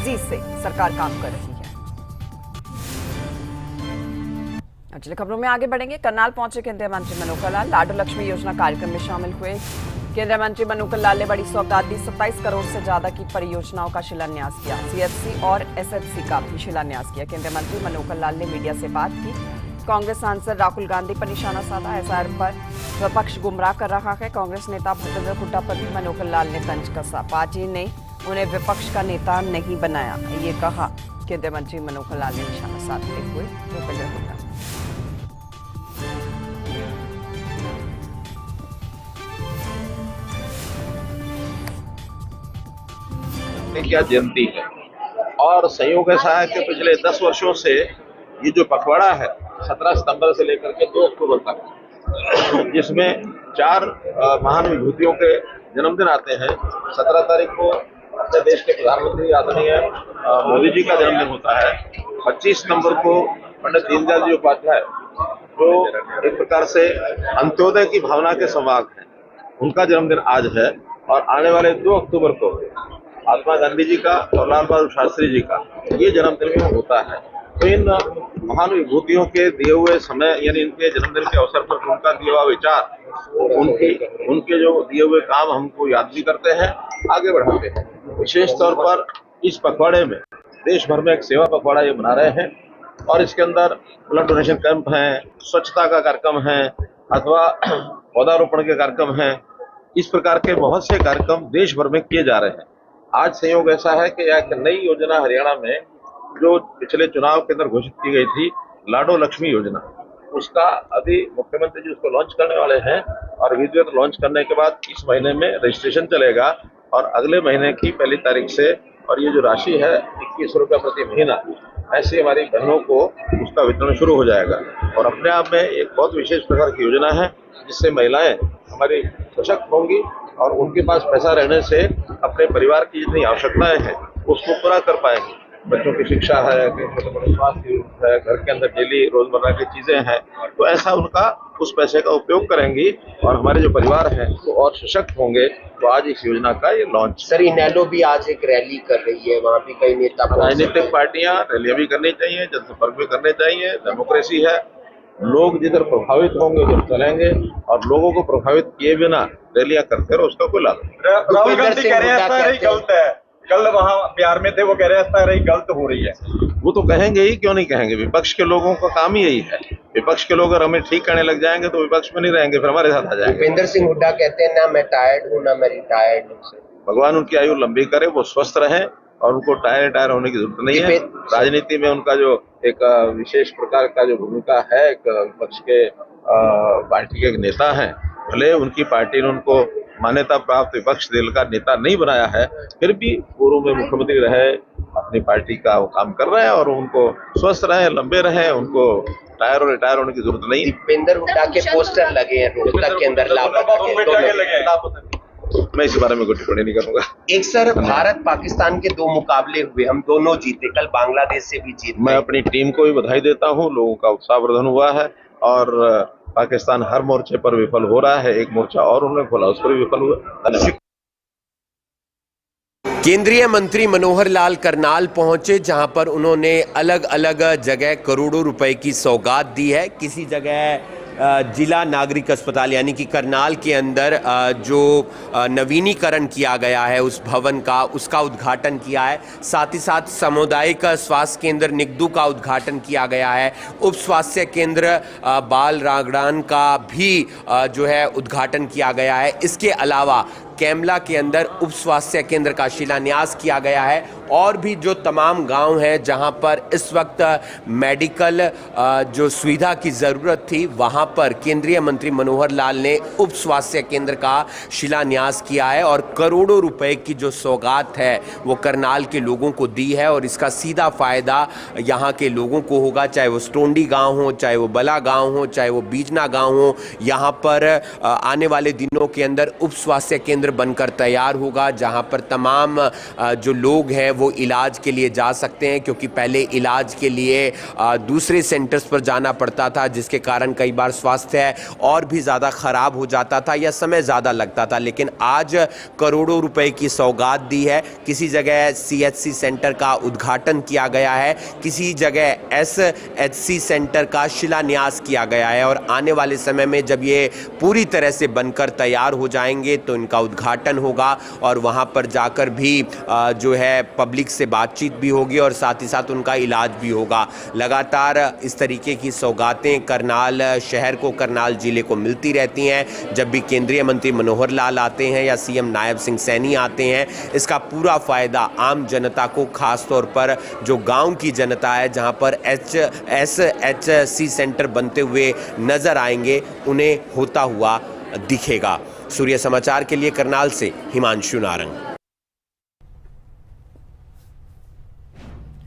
तेजी से सरकार काम कर रही है। चलिए खबरों में आगे बढ़ेंगे। करनाल पहुंचे केंद्रीय मंत्री मनोहर लाल, लाडो लक्ष्मी योजना कार्यक्रम में शामिल हुए। केंद्रीय मंत्री मनोहर लाल ने बड़ी सौगात दी, 27 करोड़ से ज्यादा की परियोजनाओं का शिलान्यास किया। सीएचसी और एसएचसी का भी शिलान्यास किया। केंद्रीय मंत्री मनोहर लाल ने मीडिया से बात की। कांग्रेस सांसद राहुल गांधी पर निशाना साधा। एसआईआर पर विपक्ष गुमराह कर रहा है। कांग्रेस नेता भूपेंद्र हुड्डा पर भी मनोहर लाल ने तंज कसा। पार्टी ने उन्हें विपक्ष का नेता नहीं बनाया, ये कहा केंद्रीय मंत्री मनोहर लाल ने निशाना साधते हुए भूपेंद्र हुड्डा। क्या जयंती है और संयोग ऐसा है कि पिछले 10 वर्षों से ये जो पखवाड़ा है 17 सितंबर से लेकर के 2 अक्टूबर तक, जिसमें 4 महान विभूतियों के जन्मदिन आते हैं। 17 तारीख को अपने देश के प्रधानमंत्री आदरणीय मोदी जी का जन्मदिन होता है। 25 सितंबर को पंडित दीनदयाल जी उपाध्याय, जो एक प्रकार से अंत्योदय की भावना के संवाहक हैं, उनका जन्मदिन आज है। और आने वाले 2 अक्टूबर को महात्मा गांधी जी का और लाल बहादुर शास्त्री जी का ये जन्मदिन भी होता है। तो इन महान विभूतियों के दिए हुए समय, यानी इनके जन्मदिन के अवसर पर उनका दिया हुआ विचार, उनके जो दिए हुए काम हमको याद भी करते हैं, आगे बढ़ाते हैं। विशेष तौर पर इस पखवाड़े में देश भर में एक सेवा पखवाड़ा ये बना रहे हैं और इसके अंदर ब्लड डोनेशन कैंप है, स्वच्छता का कार्यक्रम है, अथवा पौधारोपण के कार्यक्रम है। इस प्रकार के बहुत से कार्यक्रम देश भर में किए जा रहे हैं। आज संयोग ऐसा है कि एक नई योजना हरियाणा में जो पिछले चुनाव के अंदर घोषित की गई थी, लाडो लक्ष्मी योजना, उसका अभी मुख्यमंत्री जी उसको लॉन्च करने वाले हैं। और विधिवत लॉन्च करने के बाद इस महीने में रजिस्ट्रेशन चलेगा और अगले महीने की 1 तारीख से, और ये जो राशि है 21 रुपये प्रति महीना, ऐसे हमारी बहनों को उसका वितरण शुरू हो जाएगा। और अपने आप में एक बहुत विशेष प्रकार की योजना है, जिससे महिलाएं हमारी सशक्त होंगी और उनके पास पैसा रहने से अपने परिवार की जितनी आवश्यकताएं हैं उसको पूरा कर पाएंगे। बच्चों की शिक्षा है, छोटे बड़े स्वास्थ्य है, घर के अंदर डेली रोजमर्रा की चीजें हैं, तो ऐसा उनका उस पैसे का उपयोग करेंगी और हमारे जो परिवार हैं वो और सशक्त होंगे। तो आज इस योजना का ये लॉन्च। सर, इनेलो भी आज एक रैली कर रही है, वहाँ भी कई नेता, राजनीतिक पार्टियां रैलियां भी करनी चाहिए, जनसंपर्क भी करने चाहिए, डेमोक्रेसी है। लोग जिधर प्रभावित होंगे उधर चलेंगे और लोगों को प्रभावित किए बिना रैलियां करते रहो, उसका कोई लाभ नहीं। राहुल गांधी कह रहे हैं एसआईआर गलत है, कल वहाँ बिहार में थे, वो कह रहे हैं एसआईआर गलत हो रही है। वो तो कहेंगे ही, क्यों नहीं कहेंगे। विपक्ष के लोगों का काम ही यही है। विपक्ष के लोग अगर हमें ठीक करने लग जाएंगे तो विपक्ष में नहीं रहेंगे, फिर हमारे साथ आ जाएंगे। भूपेंद्र सिंह हुड्डा कहते हैं ना मैं टायर्ड हूँ ना मैं रिटायर्ड हूँ। भगवान उनकी आयु लंबी करे, वो स्वस्थ रहें और उनको टायर होने की जरूरत नहीं है। राजनीति में उनका जो एक विशेष प्रकार का जो भूमिका है, एक विपक्ष के पार्टी के नेता हैं, भले उनकी पार्टी ने उनको मान्यता प्राप्त विपक्ष दल का नेता नहीं बनाया है, फिर भी पूर्व में मुख्यमंत्री रहे, अपनी पार्टी का वो काम कर रहे हैं और उनको स्वस्थ रहे, लंबे रहे, उनको टायर और रिटायर होने की जरूरत नहीं। भूपेंद्र हुड्डा के पोस्टर लगे हैं रोहतक के अंदर, लापता। मैं इस बारे में कोई टिप्पणी नहीं करूंगा। एक सर, भारत पाकिस्तान के 2 मुकाबले हुए, हम दोनों जीते, कल बांग्लादेश से भी जीते। मैं अपनी टीम को भी बधाई देता हूं, लोगों का उत्साहवर्धन हुआ है और पाकिस्तान हर मोर्चे पर विफल हो रहा है। एक मोर्चा और उन्होंने खोला, उस पर भी विफल हुआ। धन्यवाद। केंद्रीय मंत्री मनोहर लाल करनाल पहुंचे, जहां पर उन्होंने अलग अलग जगह करोड़ों रुपए की सौगात दी है। किसी जगह जिला नागरिक अस्पताल यानी कि करनाल के अंदर जो नवीनीकरण किया गया है उस भवन का, उसका उद्घाटन किया है। साथ ही साथ सामुदायिक स्वास्थ्य केंद्र निगदू का उद्घाटन किया गया है। उप स्वास्थ्य केंद्र बाल रागड़ान का भी जो है उद्घाटन किया गया है। इसके अलावा कैमला के अंदर उप स्वास्थ्य केंद्र का शिलान्यास किया गया है और भी जो तमाम गांव हैं जहां पर इस वक्त मेडिकल जो सुविधा की ज़रूरत थी, वहां पर केंद्रीय मंत्री मनोहर लाल ने उप स्वास्थ्य केंद्र का शिलान्यास किया है और करोड़ों रुपए की जो सौगात है वो करनाल के लोगों को दी है और इसका सीधा फ़ायदा यहाँ के लोगों को होगा, चाहे वो स्टोंडी गाँव हो, चाहे वो बला गाँव हो, चाहे वो बीजना गाँव हो। यहाँ पर आने वाले दिनों के अंदर उप स्वास्थ्य केंद्र केंद्र बनकर तैयार होगा, जहां पर तमाम जो लोग हैं वो इलाज के लिए जा सकते हैं, क्योंकि पहले इलाज के लिए दूसरे सेंटर्स पर जाना पड़ता था, जिसके कारण कई बार स्वास्थ्य और भी ज़्यादा ख़राब हो जाता था या समय ज़्यादा लगता था। लेकिन आज करोड़ों रुपए की सौगात दी है। किसी जगह CHC सेंटर का उद्घाटन किया गया है, किसी जगह SHC सेंटर का शिलान्यास किया गया है, और आने वाले समय में जब ये पूरी तरह से बनकर तैयार हो जाएंगे तो इनका उद्घाटन होगा और वहाँ पर जाकर भी जो है पब्लिक से बातचीत भी होगी और साथ ही साथ उनका इलाज भी होगा। लगातार इस तरीके की सौगातें करनाल शहर को, करनाल जिले को मिलती रहती हैं। जब भी केंद्रीय मंत्री मनोहर लाल आते हैं या CM नायब सिंह सैनी आते हैं, इसका पूरा फ़ायदा आम जनता को, खास तौर पर जो गांव की जनता है जहां पर SHC सेंटर बनते हुए नजर आएंगे, उन्हें होता हुआ दिखेगा। सूर्य समाचार के लिए करनाल से हिमांशु नारंग।